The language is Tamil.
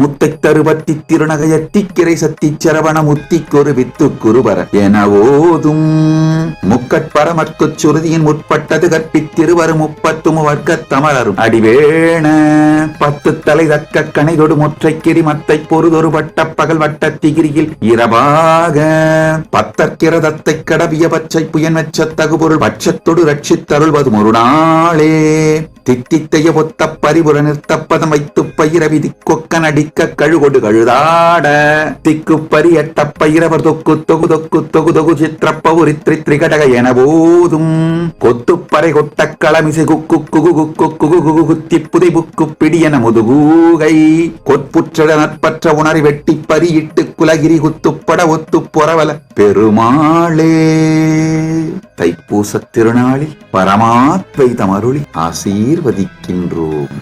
முத்தை தருபத்தி திருநகையத்தி கிரை சத்தி சரவண முத்திக்கொரு வித்து குருபர என ஓதும் முக்கட்பரமற்கு சுருதியின் முற்பட்டது கற்பித்திருவரு முப்பத்து வர்க்க தமரரும் அடிவேண பத்து தலை தக்க கணைதொடு முற்றைக்கிரி மத்தை பொறுதொரு வட்ட பகல் வட்ட திகிரியில் இரவாக பத்தற்கிரதத்தை கடவிய பச்சை புயன் வெச்ச தகுபொருள் பட்சத்தொடு ரட்சித்தருள்வது ஒரு நாளே தித்தித்தைய ஒத்த பரிபுர நிறுத்தப்பதம் வைத்து பயிர விதி கொக்கன் அடிக்க கழுகொடு கழுதாட திக்கு பரியட்ட பயிரவர் தொக்கு தொகு தொக்கு தொகு தொகு சித்திரப்பவுரி திரிகடக என போதும் கொத்துப்பறை கொட்ட களமிசை குக்கு குகு குக்கு குகு குகு குத்தி புதை புக்கு பிடியன முதுகூகை கொற்புற்ற நற்பற்ற உணரை வெட்டி பரியிட்டு குலகிரி குத்துப்பட ஒத்து பொறவல பெருமாளே. தைப்பூச திருநாளில் பரமாத்வைதம் அருளி ஆசீர்வதிக்கின்றோம்.